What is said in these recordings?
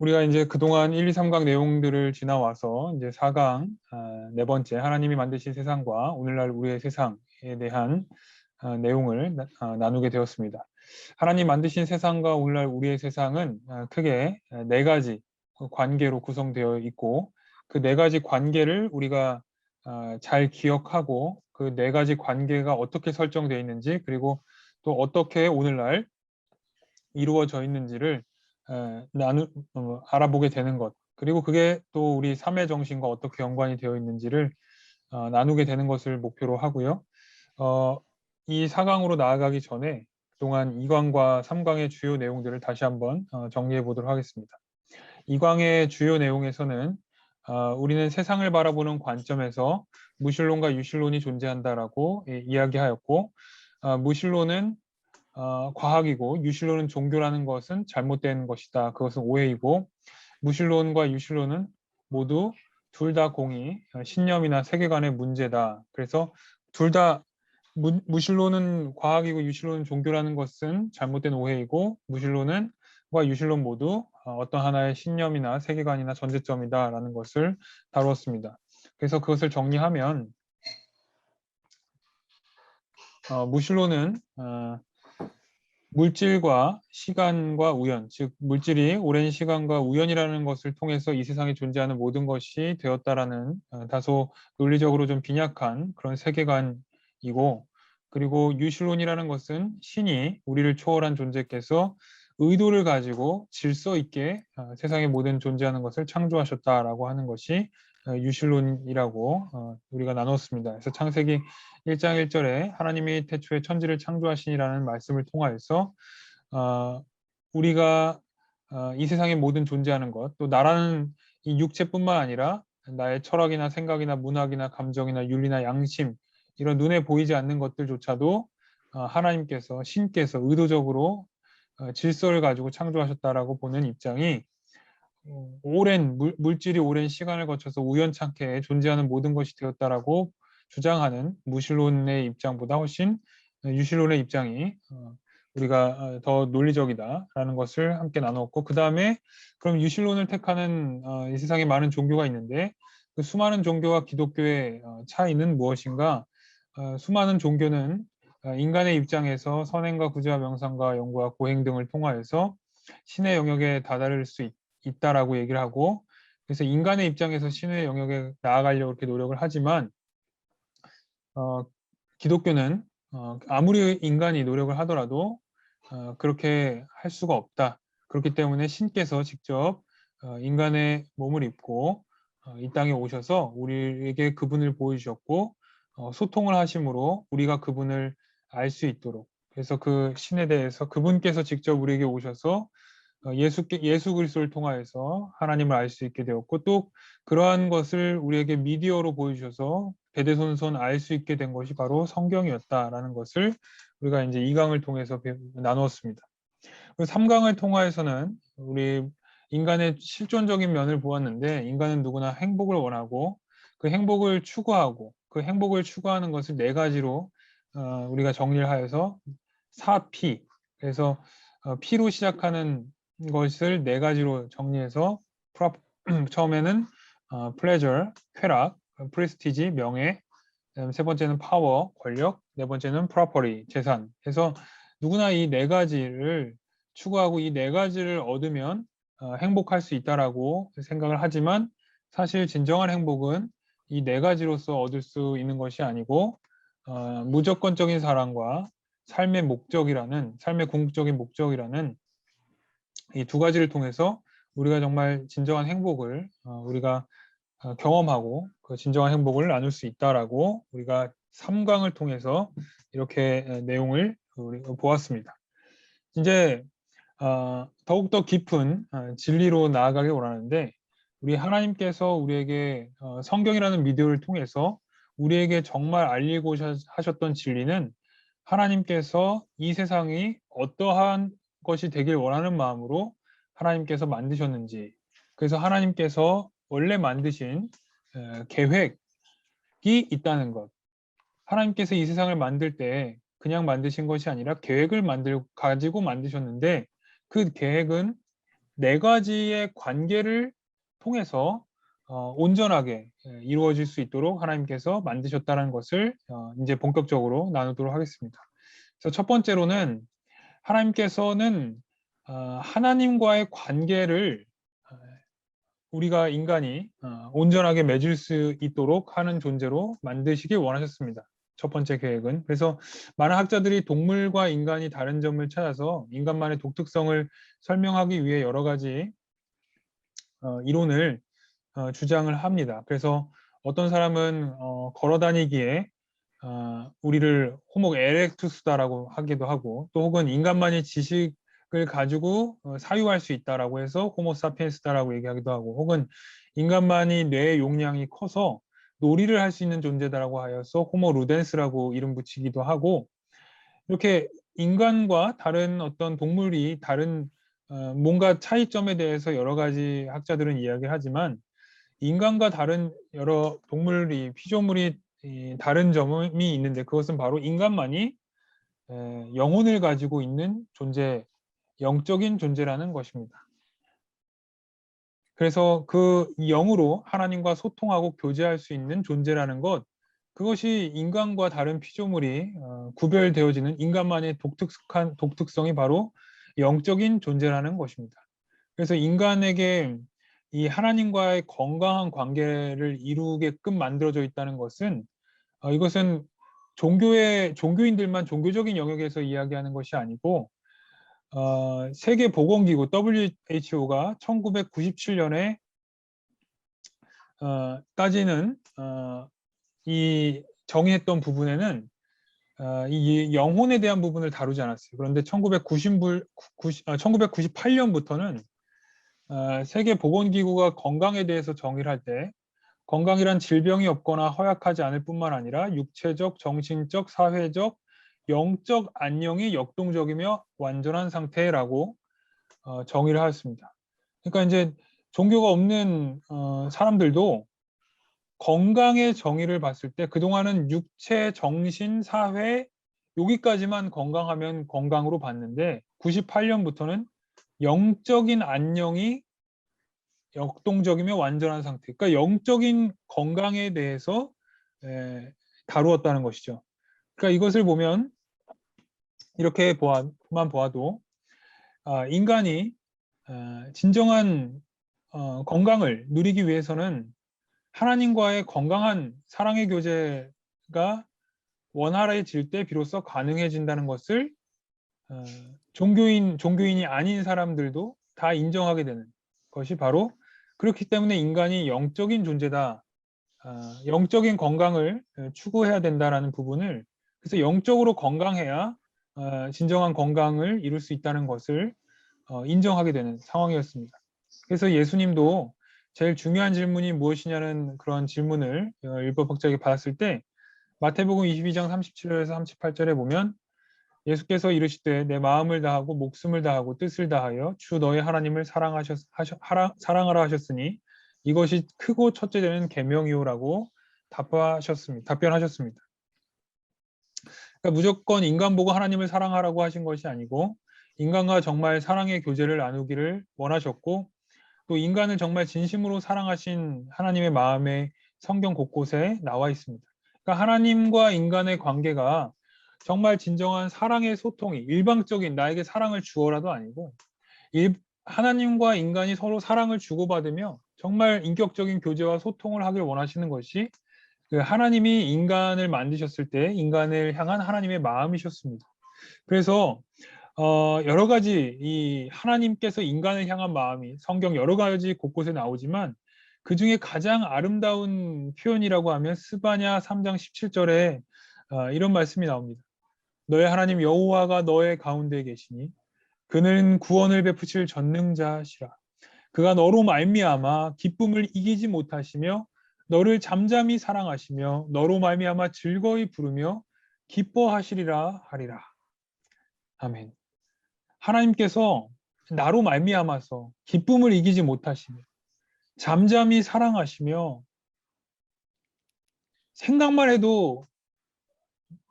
우리가 이제 그동안 1, 2, 3강 내용들을 지나와서 이제 4강 네 번째 하나님이 만드신 세상과 오늘날 우리의 세상에 대한 내용을 나누게 되었습니다. 하나님 만드신 세상과 오늘날 우리의 세상은 크게 네 가지 관계로 구성되어 있고 그 네 가지 관계를 우리가 잘 기억하고 그 네 가지 관계가 어떻게 설정되어 있는지 그리고 또 어떻게 오늘날 이루어져 있는지를 알아보게 되는 것. 그리고 그게 또 우리 삶의 정신과 어떻게 연관이 되어 있는지를 나누게 되는 것을 목표로 하고요. 어, 이 4강으로 나아가기 전에 그동안 2강과 3강의 주요 내용들을 다시 한번 정리해 보도록 하겠습니다. 2강의 주요 내용에서는 우리는 세상을 바라보는 관점에서 무신론과 유신론이 존재한다라고 이야기하였고 무신론은 과학이고 유신론은 종교라는 것은 잘못된 것이다. 그것은 오해이고 무신론과 유신론은 모두 둘 다 공이 신념이나 세계관의 문제다. 그래서 둘 다 무신론은 과학이고 유신론은 종교라는 것은 잘못된 오해이고 무신론과 유신론 모두 어떤 하나의 신념이나 세계관이나 전제점이다라는 것을 다루었습니다. 그래서 그것을 정리하면 무신론은 물질과 시간과 우연, 즉 물질이 오랜 시간과 우연이라는 것을 통해서 이 세상에 존재하는 모든 것이 되었다라는 다소 논리적으로 좀 빈약한 그런 세계관이고, 그리고 유실론이라는 것은 신이 우리를 초월한 존재께서 의도를 가지고 질서 있게 세상의 모든 존재하는 것을 창조하셨다라고 하는 것이 유실론이라고 우리가 나눴습니다. 그래서 창세기 1장 1절에 하나님이 태초에 천지를 창조하시니라는 말씀을 통하여서 우리가 이 세상의 모든 존재하는 것, 또 나라는 이 육체뿐만 아니라 나의 철학이나 생각이나 문학이나 감정이나 윤리나 양심 이런 눈에 보이지 않는 것들조차도 하나님께서 신께서 의도적으로 질서를 가지고 창조하셨다라고 보는 입장이 오랜 물질이 오랜 시간을 거쳐서 우연찮게 존재하는 모든 것이 되었다라고 주장하는 무신론의 입장보다 훨씬 유신론의 입장이 우리가 더 논리적이다라는 것을 함께 나눴고 그 다음에 그럼 유신론을 택하는 이 세상에 많은 종교가 있는데 그 수많은 종교와 기독교의 차이는 무엇인가? 수많은 종교는 인간의 입장에서 선행과 구제와 명상과 연구와 고행 등을 통하여서 신의 영역에 다다를 수 있다라고 얘기를 하고 그래서 인간의 입장에서 신의 영역에 나아가려고 이렇게 노력을 하지만 기독교는 아무리 인간이 노력을 하더라도 그렇게 할 수가 없다. 그렇기 때문에 신께서 직접 인간의 몸을 입고 이 땅에 오셔서 우리에게 그분을 보여주셨고 소통을 하심으로 우리가 그분을 알 수 있도록 그래서 그 신에 대해서 그분께서 직접 우리에게 오셔서 예수 그리스도를 통하여서 하나님을 알 수 있게 되었고 또 그러한 것을 우리에게 미디어로 보여주셔서 대대손손 알 수 있게 된 것이 바로 성경이었다라는 것을 우리가 이제 2강을 통해서 나누었습니다. 그리고 3강을 통하여서는 우리 인간의 실존적인 면을 보았는데 인간은 누구나 행복을 원하고 그 행복을 추구하고 그 행복을 추구하는 것을 네 가지로 우리가 정리를 하여서 4P 그래서 P로 시작하는 것을 네 가지로 정리해서 처음에는 pleasure, 쾌락, prestige, 명예, 세 번째는 파워, 권력, 네 번째는 property, 재산. 해서 누구나 이 네 가지를 추구하고 이 네 가지를 얻으면 행복할 수 있다라고 생각을 하지만 사실 진정한 행복은 이 네 가지로서 얻을 수 있는 것이 아니고 무조건적인 사랑과 삶의 목적이라는 삶의 궁극적인 목적이라는 이 두 가지를 통해서 우리가 정말 진정한 행복을 우리가 경험하고 그 진정한 행복을 나눌 수 있다라고 우리가 3강을 통해서 이렇게 내용을 보았습니다. 이제 더욱더 깊은 진리로 나아가길 원하는데 우리 하나님께서 우리에게 성경이라는 미디어를 통해서 우리에게 정말 알리고 하셨던 진리는 하나님께서 이 세상이 어떠한 것이 되길 원하는 마음으로 하나님께서 만드셨는지 그래서 하나님께서 원래 만드신 계획이 있다는 것. 하나님께서 이 세상을 만들 때 그냥 만드신 것이 아니라 계획을 가지고 만드셨는데 그 계획은 네 가지의 관계를 통해서 온전하게 이루어질 수 있도록 하나님께서 만드셨다는 것을 이제 본격적으로 나누도록 하겠습니다. 그래서 첫 번째로는 하나님께서는 하나님과의 관계를 우리가 인간이 온전하게 맺을 수 있도록 하는 존재로 만드시길 원하셨습니다. 첫 번째 계획은. 그래서 많은 학자들이 동물과 인간이 다른 점을 찾아서 인간만의 독특성을 설명하기 위해 여러 가지 이론을 주장을 합니다. 그래서 어떤 사람은 걸어 다니기에 우리를 호모 에렉투스다라고 하기도 하고, 또 혹은 인간만이 지식을 가지고 사유할 수 있다라고 해서 호모 사피엔스다라고 얘기하기도 하고, 혹은 인간만이 뇌의 용량이 커서 놀이를 할 수 있는 존재다라고 하여서 호모 루덴스라고 이름 붙이기도 하고, 이렇게 인간과 다른 어떤 동물이 다른 뭔가 차이점에 대해서 여러 가지 학자들은 이야기를 하지만, 인간과 다른 여러 동물이 피조물이 다른 점이 있는데, 그것은 바로 인간만이 영혼을 가지고 있는 존재, 영적인 존재라는 것입니다. 그래서 그 영으로 하나님과 소통하고 교제할 수 있는 존재라는 것, 그것이 인간과 다른 피조물이 구별되어지는 인간만의 독특성이 바로 영적인 존재라는 것입니다. 그래서 인간에게 이 하나님과의 건강한 관계를 이루게끔 만들어져 있다는 것은 이것은 종교인들만 종교적인 영역에서 이야기하는 것이 아니고 세계보건기구 WHO가 1997년에 따지는 이 정의했던 부분에는 이 영혼에 대한 부분을 다루지 않았어요. 그런데 1998년부터는 세계보건기구가 건강에 대해서 정의를 할 때 건강이란 질병이 없거나 허약하지 않을 뿐만 아니라 육체적, 정신적, 사회적, 영적 안녕이 역동적이며 완전한 상태라고 정의를 하였습니다. 그러니까 이제 종교가 없는 사람들도 건강의 정의를 봤을 때 그동안은 육체, 정신, 사회 여기까지만 건강하면 건강으로 봤는데 98년부터는 영적인 안녕이 역동적이며 완전한 상태. 그러니까 영적인 건강에 대해서 다루었다는 것이죠. 그러니까 이것을 보면 이렇게만 보아도 인간이 진정한 건강을 누리기 위해서는 하나님과의 건강한 사랑의 교제가 원활해질 때 비로소 가능해진다는 것을 종교인이 아닌 사람들도 다 인정하게 되는 것이 바로 그렇기 때문에 인간이 영적인 존재다. 영적인 건강을 추구해야 된다라는 부분을 그래서 영적으로 건강해야 진정한 건강을 이룰 수 있다는 것을 인정하게 되는 상황이었습니다. 그래서 예수님도 제일 중요한 질문이 무엇이냐는 그런 질문을 율법학자에게 받았을 때 마태복음 22장 37절에서 38절에 보면 예수께서 이르시되 내 마음을 다하고 목숨을 다하고 뜻을 다하여 주 너의 하나님을 사랑하라 하셨으니 이것이 크고 첫째 되는 계명이요라고 답변하셨습니다. 그러니까 무조건 인간 보고 하나님을 사랑하라고 하신 것이 아니고 인간과 정말 사랑의 교제를 나누기를 원하셨고 또 인간을 정말 진심으로 사랑하신 하나님의 마음에 성경 곳곳에 나와 있습니다. 그러니까 하나님과 인간의 관계가 정말 진정한 사랑의 소통이 일방적인 나에게 사랑을 주어라도 아니고 하나님과 인간이 서로 사랑을 주고받으며 정말 인격적인 교제와 소통을 하길 원하시는 것이 그 하나님이 인간을 만드셨을 때 인간을 향한 하나님의 마음이셨습니다. 그래서 여러 가지 이 하나님께서 인간을 향한 마음이 성경 여러 가지 곳곳에 나오지만 그 중에 가장 아름다운 표현이라고 하면 스바냐 3장 17절에 이런 말씀이 나옵니다. 너의 하나님 여호와가 너의 가운데 계시니 그는 구원을 베푸실 전능자시라. 그가 너로 말미암아 기쁨을 이기지 못하시며 너를 잠잠히 사랑하시며 너로 말미암아 즐거이 부르며 기뻐하시리라 하리라. 아멘. 하나님께서 나로 말미암아서 기쁨을 이기지 못하시며 잠잠히 사랑하시며 생각만 해도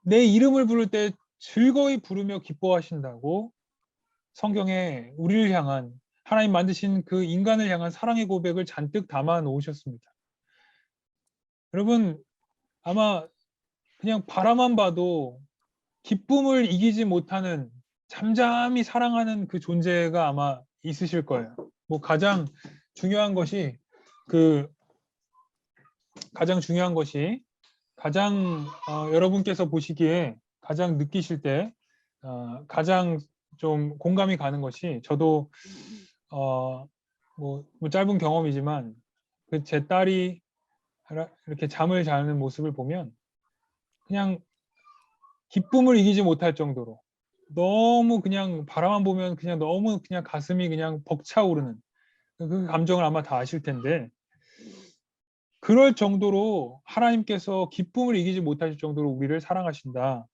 내 이름을 부를 때 즐거이 부르며 기뻐하신다고 성경에 우리를 향한 하나님 만드신 그 인간을 향한 사랑의 고백을 잔뜩 담아 놓으셨습니다. 여러분, 아마 그냥 바라만 봐도 기쁨을 이기지 못하는 잠잠히 사랑하는 그 존재가 아마 있으실 거예요. 뭐 그 가장 중요한 것이 가장 여러분께서 보시기에 가장 느끼실 때 가장 좀 공감이 가는 것이 저도 뭐 짧은 경험이지만 그 제 딸이 이렇게 잠을 자는 모습을 보면 그냥 기쁨을 이기지 못할 정도로 너무 그냥 바라만 보면 그냥 너무 그냥 가슴이 그냥 벅차오르는 그 감정을 아마 다 아실 텐데 그럴 정도로 하나님께서 기쁨을 이기지 못하실 정도로 우리를 사랑하신다.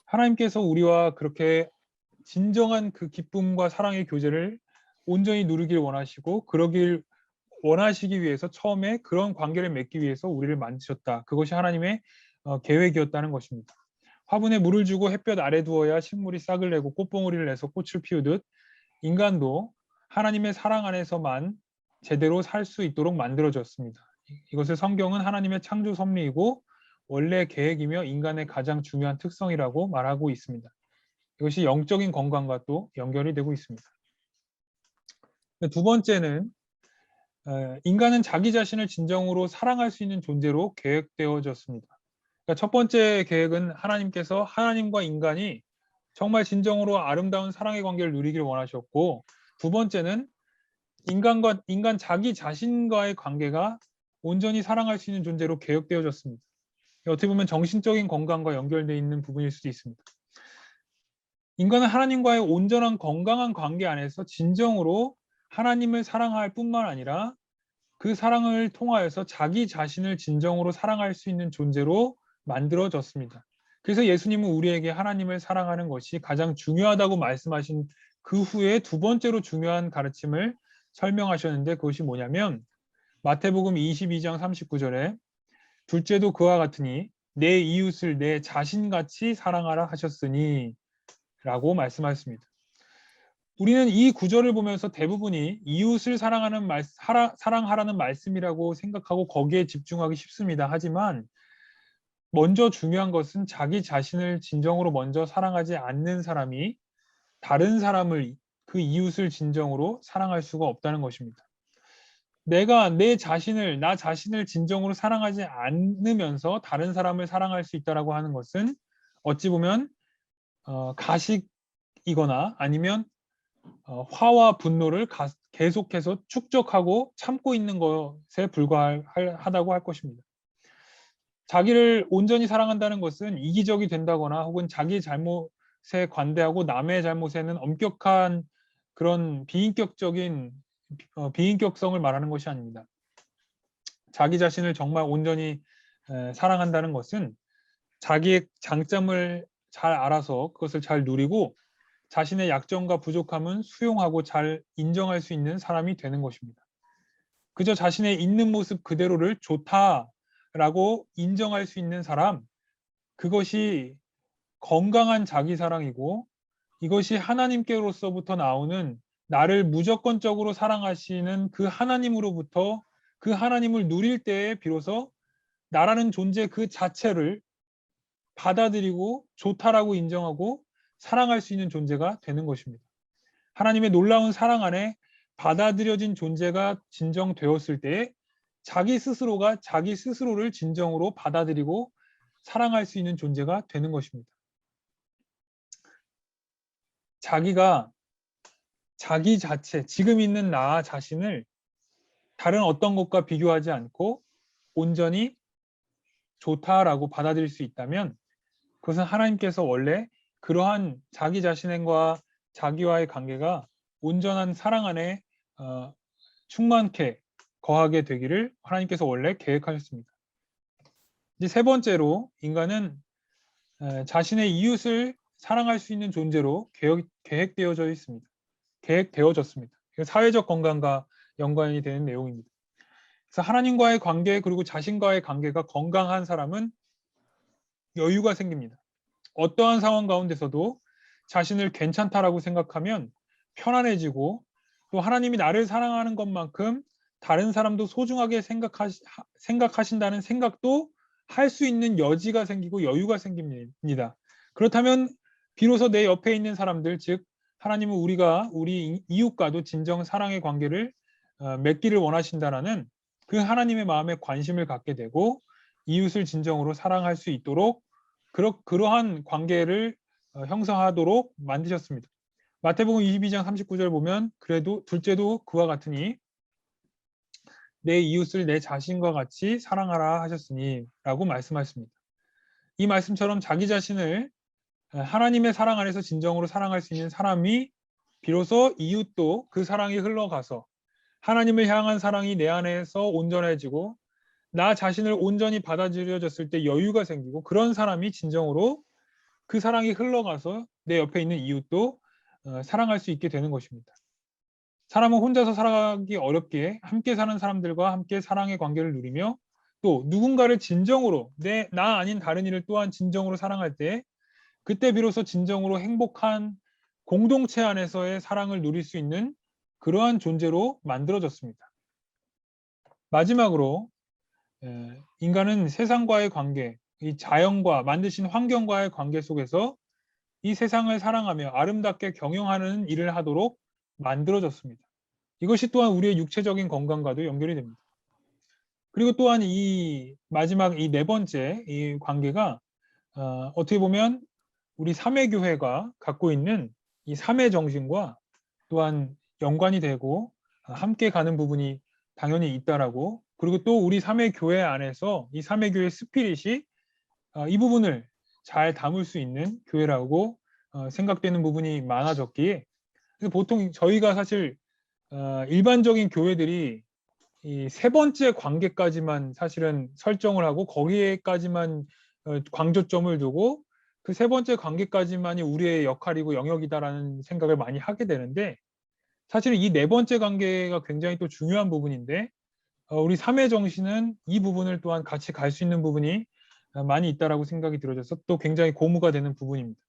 하나님께서 우리와 그렇게 진정한 그 기쁨과 사랑의 교제를 온전히 누리길 원하시고 그러길 원하시기 위해서 처음에 그런 관계를 맺기 위해서 우리를 만드셨다. 그것이 하나님의 계획이었다는 것입니다. 화분에 물을 주고 햇볕 아래 두어야 식물이 싹을 내고 꽃봉오리를 내서 꽃을 피우듯 인간도 하나님의 사랑 안에서만 제대로 살 수 있도록 만들어졌습니다. 이것을 성경은 하나님의 창조 섭리이고 원래 계획이며 인간의 가장 중요한 특성이라고 말하고 있습니다. 이것이 영적인 건강과 또 연결이 되고 있습니다. 두 번째는 인간은 자기 자신을 진정으로 사랑할 수 있는 존재로 계획되어졌습니다. 그러니까 첫 번째 계획은 하나님께서 하나님과 인간이 정말 진정으로 아름다운 사랑의 관계를 누리길 원하셨고 두 번째는 인간 자기 자신과의 관계가 온전히 사랑할 수 있는 존재로 계획되어졌습니다. 어떻게 보면 정신적인 건강과 연결되어 있는 부분일 수도 있습니다. 인간은 하나님과의 온전한 건강한 관계 안에서 진정으로 하나님을 사랑할 뿐만 아니라 그 사랑을 통하여서 자기 자신을 진정으로 사랑할 수 있는 존재로 만들어졌습니다. 그래서 예수님은 우리에게 하나님을 사랑하는 것이 가장 중요하다고 말씀하신 그 후에 두 번째로 중요한 가르침을 설명하셨는데 그것이 뭐냐면 마태복음 22장 39절에 둘째도 그와 같으니 내 이웃을 내 자신같이 사랑하라 하셨으니 라고 말씀하셨습니다. 우리는 이 구절을 보면서 대부분이 이웃을 사랑하라는 말씀이라고 생각하고 거기에 집중하기 쉽습니다. 하지만 먼저 중요한 것은 자기 자신을 진정으로 먼저 사랑하지 않는 사람이 다른 사람을 그 이웃을 진정으로 사랑할 수가 없다는 것입니다. 내가 나 자신을 진정으로 사랑하지 않으면서 다른 사람을 사랑할 수 있다라고 하는 것은 어찌 보면 가식이거나 아니면 화와 분노를 계속해서 축적하고 참고 있는 것에 불과하다고 할 것입니다. 자기를 온전히 사랑한다는 것은 이기적이 된다거나 혹은 자기 잘못에 관대하고 남의 잘못에는 엄격한 그런 비인격성을 말하는 것이 아닙니다. 자기 자신을 정말 온전히 사랑한다는 것은 자기의 장점을 잘 알아서 그것을 잘 누리고 자신의 약점과 부족함은 수용하고 잘 인정할 수 있는 사람이 되는 것입니다. 그저 자신의 있는 모습 그대로를 좋다라고 인정할 수 있는 사람, 그것이 건강한 자기사랑이고 이것이 하나님께로서부터 나오는 나를 무조건적으로 사랑하시는 그 하나님으로부터 그 하나님을 누릴 때에 비로소 나라는 존재 그 자체를 받아들이고 좋다라고 인정하고 사랑할 수 있는 존재가 되는 것입니다. 하나님의 놀라운 사랑 안에 받아들여진 존재가 진정되었을 때에 자기 스스로가 자기 스스로를 진정으로 받아들이고 사랑할 수 있는 존재가 되는 것입니다. 자기가 자기 자체, 지금 있는 나 자신을 다른 어떤 것과 비교하지 않고 온전히 좋다라고 받아들일 수 있다면 그것은 하나님께서 원래 그러한 자기 자신과 자기와의 관계가 온전한 사랑 안에 충만케 거하게 되기를 하나님께서 원래 계획하셨습니다. 이제 세 번째로 인간은 자신의 이웃을 사랑할 수 있는 존재로 계획되어져 있습니다. 계획되어졌습니다. 사회적 건강과 연관이 되는 내용입니다. 그래서 하나님과의 관계 그리고 자신과의 관계가 건강한 사람은 여유가 생깁니다. 어떠한 상황 가운데서도 자신을 괜찮다라고 생각하면 편안해지고 또 하나님이 나를 사랑하는 것만큼 다른 사람도 소중하게 생각하신다는 생각도 할 수 있는 여지가 생기고 여유가 생깁니다. 그렇다면 비로소 내 옆에 있는 사람들, 즉 하나님은 우리 이웃과도 진정 사랑의 관계를 맺기를 원하신다라는 그 하나님의 마음에 관심을 갖게 되고 이웃을 진정으로 사랑할 수 있도록 그러한 관계를 형성하도록 만드셨습니다. 마태복음 22장 39절 보면 그래도 둘째도 그와 같으니 내 이웃을 내 자신과 같이 사랑하라 하셨으니 라고 말씀하십니다. 이 말씀처럼 자기 자신을 하나님의 사랑 안에서 진정으로 사랑할 수 있는 사람이 비로소 이웃도 그 사랑이 흘러가서 하나님을 향한 사랑이 내 안에서 온전해지고 나 자신을 온전히 받아들여졌을 때 여유가 생기고 그런 사람이 진정으로 그 사랑이 흘러가서 내 옆에 있는 이웃도 사랑할 수 있게 되는 것입니다. 사람은 혼자서 살아가기 어렵기에 함께 사는 사람들과 함께 사랑의 관계를 누리며 또 누군가를 진정으로 나 아닌 다른 이를 또한 진정으로 사랑할 때 그때 비로소 진정으로 행복한 공동체 안에서의 사랑을 누릴 수 있는 그러한 존재로 만들어졌습니다. 마지막으로 인간은 세상과의 관계, 이 자연과 만드신 환경과의 관계 속에서 이 세상을 사랑하며 아름답게 경영하는 일을 하도록 만들어졌습니다. 이것이 또한 우리의 육체적인 건강과도 연결이 됩니다. 그리고 또한 이 마지막 이 네 번째 이 관계가 어떻게 보면 우리 삼위교회가 갖고 있는 이 삼위 정신과 또한 연관이 되고 함께 가는 부분이 당연히 있다라고 그리고 또 우리 삼위교회 안에서 이 삼위교회 스피릿이 이 부분을 잘 담을 수 있는 교회라고 생각되는 부분이 많아졌기에 그래서 보통 저희가 사실 일반적인 교회들이 이 세 번째 관계까지만 사실은 설정을 하고 거기에까지만 강조점을 두고 그 세 번째 관계까지만이 우리의 역할이고 영역이다라는 생각을 많이 하게 되는데 사실은 이 네 번째 관계가 굉장히 또 중요한 부분인데 우리 삼회 정신은 이 부분을 또한 같이 갈 수 있는 부분이 많이 있다라고 생각이 들어져서 또 굉장히 고무가 되는 부분입니다.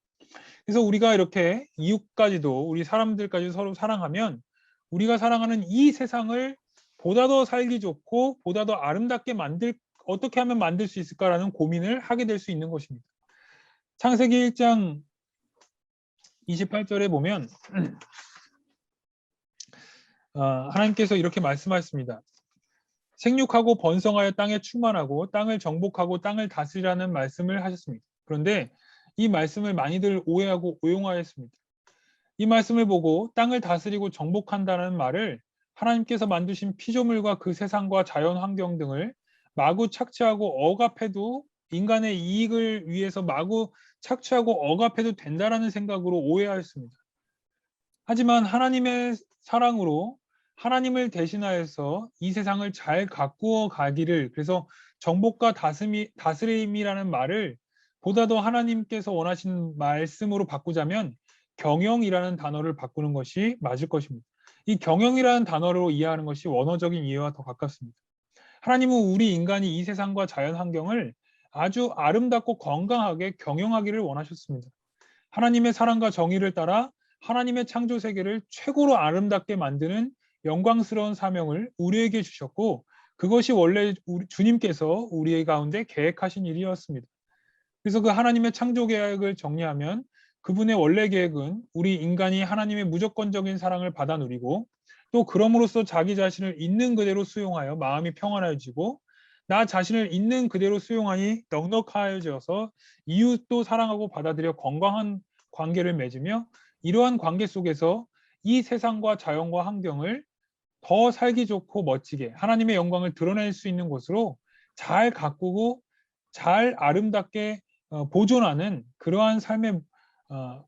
그래서 우리가 이렇게 이웃까지도 우리 사람들까지 서로 사랑하면 우리가 사랑하는 이 세상을 보다 더 살기 좋고 보다 더 아름답게 어떻게 하면 만들 수 있을까라는 고민을 하게 될 수 있는 것입니다. 창세기 1장 28절에 보면 하나님께서 이렇게 말씀하셨습니다. 생육하고 번성하여 땅에 충만하고 땅을 정복하고 땅을 다스리라는 말씀을 하셨습니다. 그런데 이 말씀을 많이들 오해하고 오용하였습니다. 이 말씀을 보고 땅을 다스리고 정복한다는 말을 하나님께서 만드신 피조물과 그 세상과 자연 환경 등을 마구 착취하고 억압해도 인간의 이익을 위해서 마구 착취하고 억압해도 된다라는 생각으로 오해하였습니다. 하지만 하나님의 사랑으로 하나님을 대신하여서 이 세상을 잘 가꾸어 가기를 그래서 정복과 다스림이라는 말을 보다 더 하나님께서 원하시는 말씀으로 바꾸자면 경영이라는 단어를 바꾸는 것이 맞을 것입니다. 이 경영이라는 단어로 이해하는 것이 원어적인 이해와 더 가깝습니다. 하나님은 우리 인간이 이 세상과 자연 환경을 아주 아름답고 건강하게 경영하기를 원하셨습니다. 하나님의 사랑과 정의를 따라 하나님의 창조 세계를 최고로 아름답게 만드는 영광스러운 사명을 우리에게 주셨고 그것이 원래 주님께서 우리 가운데 계획하신 일이었습니다. 그래서 그 하나님의 창조 계획을 정리하면 그분의 원래 계획은 우리 인간이 하나님의 무조건적인 사랑을 받아 누리고 또 그럼으로써 자기 자신을 있는 그대로 수용하여 마음이 평안해지고 나 자신을 있는 그대로 수용하니 넉넉해져서 이웃도 사랑하고 받아들여 건강한 관계를 맺으며 이러한 관계 속에서 이 세상과 자연과 환경을 더 살기 좋고 멋지게 하나님의 영광을 드러낼 수 있는 곳으로 잘 가꾸고 잘 아름답게 보존하는 그러한 삶의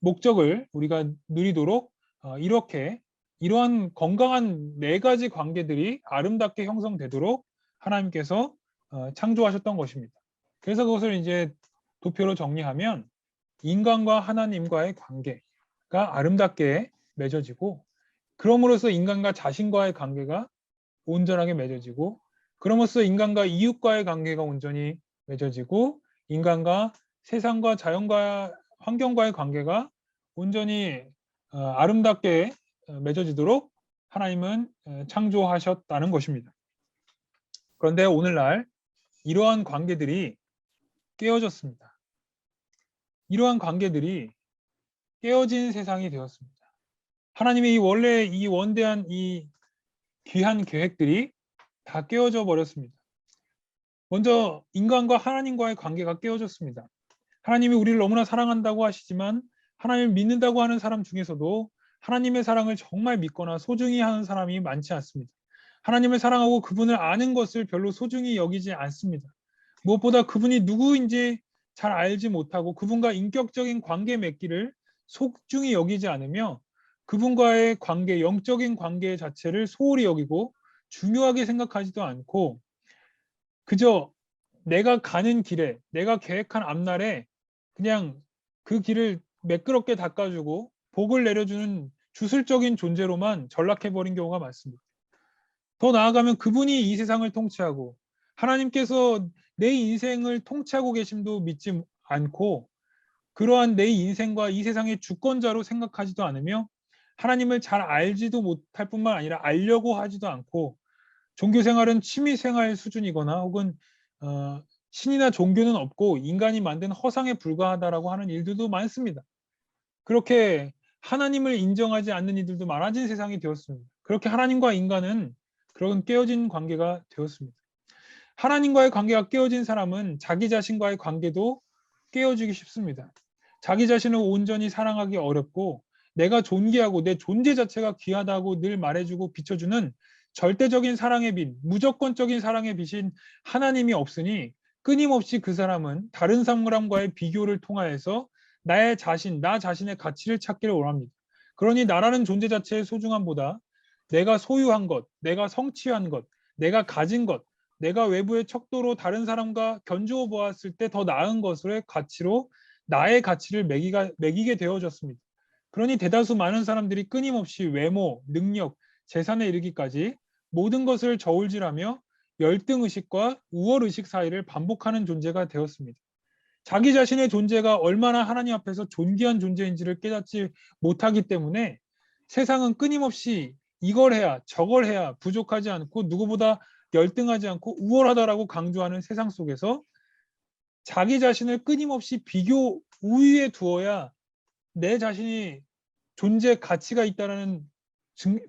목적을 우리가 누리도록 이러한 건강한 네 가지 관계들이 아름답게 형성되도록 하나님께서 창조하셨던 것입니다. 그래서 그것을 이제 도표로 정리하면 인간과 하나님과의 관계가 아름답게 맺어지고 그럼으로써 인간과 자신과의 관계가 온전하게 맺어지고 그럼으로써 인간과 이웃과의 관계가 온전히 맺어지고 인간과 세상과 자연과 환경과의 관계가 온전히 아름답게 맺어지도록 하나님은 창조하셨다는 것입니다. 그런데 오늘날 이러한 관계들이 깨어졌습니다. 이러한 관계들이 깨어진 세상이 되었습니다. 하나님의 원래 이 원대한 이 귀한 계획들이 다 깨어져 버렸습니다. 먼저 인간과 하나님과의 관계가 깨어졌습니다. 하나님이 우리를 너무나 사랑한다고 하시지만 하나님을 믿는다고 하는 사람 중에서도 하나님의 사랑을 정말 믿거나 소중히 하는 사람이 많지 않습니다. 하나님을 사랑하고 그분을 아는 것을 별로 소중히 여기지 않습니다. 무엇보다 그분이 누구인지 잘 알지 못하고 그분과 인격적인 관계 맺기를 소중히 여기지 않으며 그분과의 관계, 영적인 관계 자체를 소홀히 여기고 중요하게 생각하지도 않고 그저 내가 가는 길에 내가 계획한 앞날에 그냥 그 길을 매끄럽게 닦아주고 복을 내려주는 주술적인 존재로만 전락해버린 경우가 많습니다. 더 나아가면 그분이 이 세상을 통치하고 하나님께서 내 인생을 통치하고 계심도 믿지 않고 그러한 내 인생과 이 세상의 주권자로 생각하지도 않으며 하나님을 잘 알지도 못할 뿐만 아니라 알려고 하지도 않고 종교 생활은 취미 생활 수준이거나 혹은 신이나 종교는 없고 인간이 만든 허상에 불과하다라고 하는 일들도 많습니다. 그렇게 하나님을 인정하지 않는 이들도 많아진 세상이 되었습니다. 그렇게 하나님과 인간은 그런 깨어진 관계가 되었습니다. 하나님과의 관계가 깨어진 사람은 자기 자신과의 관계도 깨어지기 쉽습니다. 자기 자신을 온전히 사랑하기 어렵고 내가 존귀하고 내 존재 자체가 귀하다고 늘 말해주고 비춰주는 절대적인 사랑의 빛, 무조건적인 사랑의 빛인 하나님이 없으니 끊임없이 그 사람은 다른 사람과의 비교를 통하여서 나의 자신, 나 자신의 가치를 찾기를 원합니다. 그러니 나라는 존재 자체의 소중함보다 내가 소유한 것, 내가 성취한 것, 내가 가진 것, 내가 외부의 척도로 다른 사람과 견주어 보았을 때 더 나은 것의 가치로 나의 가치를 매기게 되어졌습니다. 그러니 대다수 많은 사람들이 끊임없이 외모, 능력, 재산에 이르기까지 모든 것을 저울질하며 열등의식과 우월의식 사이를 반복하는 존재가 되었습니다. 자기 자신의 존재가 얼마나 하나님 앞에서 존귀한 존재인지를 깨닫지 못하기 때문에 세상은 끊임없이 이걸 해야 저걸 해야 부족하지 않고 누구보다 열등하지 않고 우월하다라고 강조하는 세상 속에서 자기 자신을 끊임없이 비교 우위에 두어야 내 자신이 존재 가치가 있다는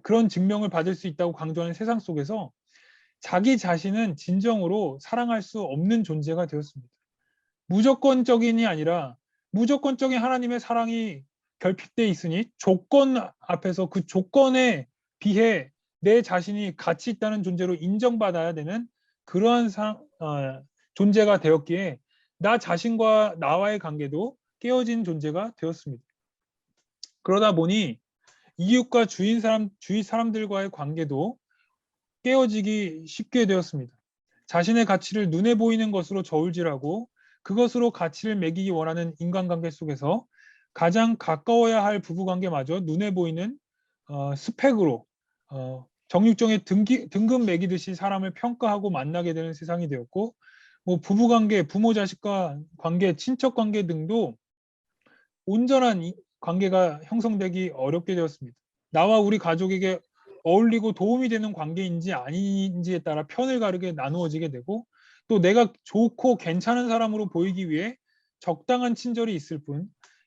그런 증명을 받을 수 있다고 강조하는 세상 속에서 자기 자신은 진정으로 사랑할 수 없는 존재가 되었습니다. 무조건적인이 아니라 무조건적인 하나님의 사랑이 결핍되어 있으니 조건 앞에서 그 조건에 비해 내 자신이 가치 있다는 존재로 인정받아야 되는 그러한 존재가 되었기에 나 자신과 나와의 관계도 깨어진 존재가 되었습니다. 그러다 보니 이웃과 주위 사람들과의 관계도 깨어지기 쉽게 되었습니다. 자신의 가치를 눈에 보이는 것으로 저울질하고 그것으로 가치를 매기기 원하는 인간관계 속에서 가장 가까워야 할 부부관계마저 눈에 보이는 스펙으로 정육점의 등급 매기듯이 사람을 평가하고 만나게 되는 세상이 되었고 뭐 부부관계, 부모 자식과 관계, 친척관계 등도 온전한 관계가 형성되기 어렵게 되었습니다. 나와 우리 가족에게 어울리고 도움이 되는 관계인지 아닌지에 따라 편을 가르게 나누어지게 되고 또 내가 좋고 괜찮은 사람으로 보이기 위해 적당한 친절이 있을 뿐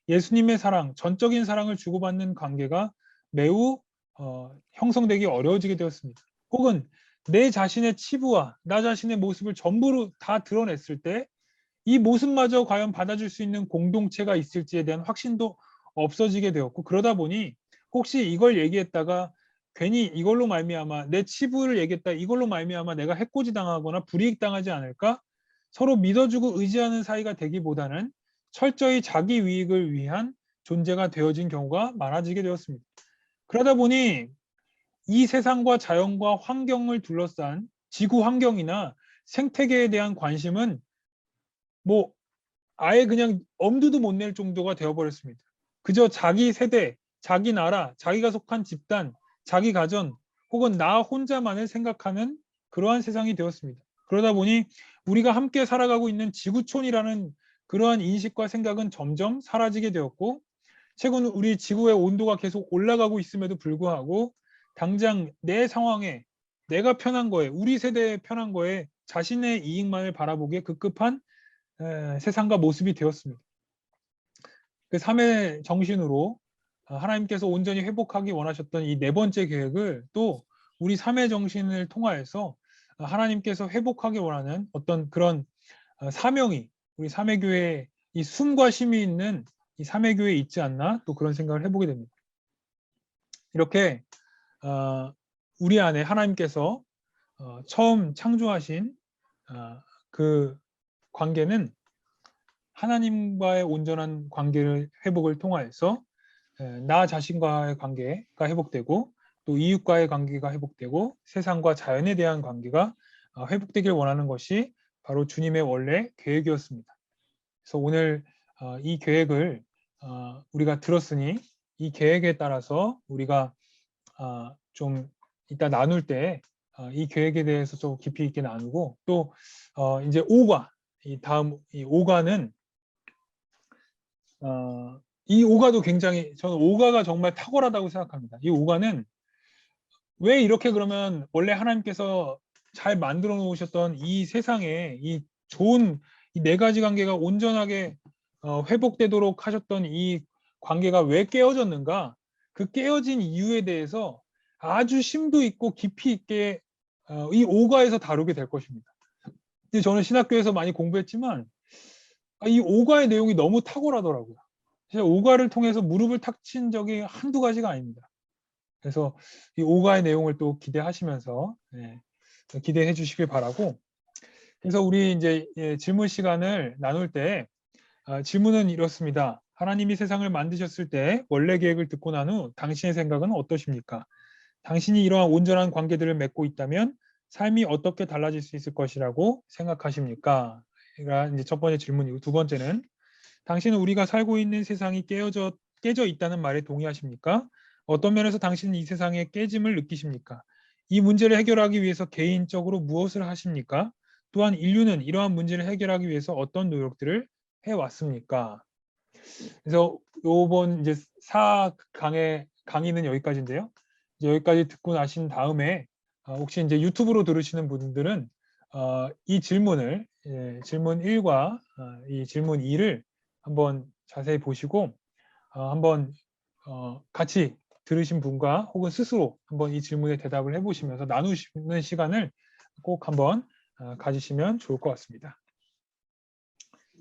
예수님의 사랑, 전적인 사랑을 주고받는 관계가 매우 형성되기 어려워지게 되었습니다. 혹은 내 자신의 치부와 나 자신의 모습을 전부로 다 드러냈을 때 이 모습마저 과연 받아줄 수 있는 공동체가 있을지에 대한 확신도 없어지게 되었고 그러다 보니 혹시 이걸 얘기했다가 괜히 이걸로 말미암아 내 치부를 얘기했다 이걸로 말미암아 내가 해코지 당하거나 불이익 당하지 않을까 서로 믿어주고 의지하는 사이가 되기보다는 철저히 자기 이익을 위한 존재가 되어진 경우가 많아지게 되었습니다. 그러다 보니 이 세상과 자연과 환경을 둘러싼 지구 환경이나 생태계에 대한 관심은 뭐 아예 그냥 엄두도 못 낼 정도가 되어버렸습니다. 그저 자기 세대, 자기 나라, 자기가 속한 집단, 자기 가정 혹은 나 혼자만을 생각하는 그러한 세상이 되었습니다. 그러다 보니 우리가 함께 살아가고 있는 지구촌이라는 그러한 인식과 생각은 점점 사라지게 되었고 최근 우리 지구의 온도가 계속 올라가고 있음에도 불구하고 당장 내 상황에 내가 편한 거에 우리 세대에 편한 거에 자신의 이익만을 바라보기에 급급한 세상과 모습이 되었습니다. 그 3의 정신으로 하나님께서 온전히 회복하기 원하셨던 이 네 번째 계획을 또 우리 3의 정신을 통하여서 하나님께서 회복하기 원하는 어떤 그런 사명이 우리 3의 교회에 이 숨과 쉼이 있는 이 3의 교회에 있지 않나 또 그런 생각을 해보게 됩니다. 이렇게 우리 안에 하나님께서 처음 창조하신 그 관계는 하나님과의 온전한 관계를 회복을 통하여서 나 자신과의 관계가 회복되고 또 이웃과의 관계가 회복되고 세상과 자연에 대한 관계가 회복되길 원하는 것이 바로 주님의 원래 계획이었습니다. 그래서 오늘 이 계획을 우리가 들었으니 이 계획에 따라서 우리가 좀 이따 나눌 때 이 계획에 대해서 좀 깊이 있게 나누고 또 이제 5가 이 다음 이 5가는 이 5가도 굉장히 저는 5가가 정말 탁월하다고 생각합니다. 이 5가는 왜 이렇게 그러면 원래 하나님께서 잘 만들어 놓으셨던 이 세상에 이 좋은 이 네 가지 관계가 온전하게 회복되도록 하셨던 이 관계가 왜 깨어졌는가? 그 깨어진 이유에 대해서 아주 심도 있고 깊이 있게 이 5가에서 다루게 될 것입니다. 근데 저는 신학교에서 많이 공부했지만 이 5가의 내용이 너무 탁월하더라고요. 진짜 5가를 통해서 무릎을 탁 친 적이 한두 가지가 아닙니다. 그래서 이 5가의 내용을 또 기대하시면서 기대해 주시길 바라고 그래서 우리 이제 질문 시간을 나눌 때 질문은 이렇습니다. 하나님이 세상을 만드셨을 때 원래 계획을 듣고 난 후 당신의 생각은 어떠십니까? 당신이 이러한 온전한 관계들을 맺고 있다면 삶이 어떻게 달라질 수 있을 것이라고 생각하십니까? 가 이제 첫 번째 질문이고 두 번째는 당신은 우리가 살고 있는 세상이 깨져 있다는 말에 동의하십니까? 어떤 면에서 당신은 이 세상의 깨짐을 느끼십니까? 이 문제를 해결하기 위해서 개인적으로 무엇을 하십니까? 또한 인류는 이러한 문제를 해결하기 위해서 어떤 노력들을 해왔습니까? 그래서 요번 이제 4강의 강의는 여기까지인데요. 이제 여기까지 듣고 나신 다음에 혹시 이제 유튜브로 들으시는 분들은 이 질문을 질문 1과 이 질문 2를 한번 자세히 보시고 한번 같이 들으신 분과 혹은 스스로 한번 이 질문에 대답을 해보시면서 나누시는 시간을 꼭 한번 가지시면 좋을 것 같습니다.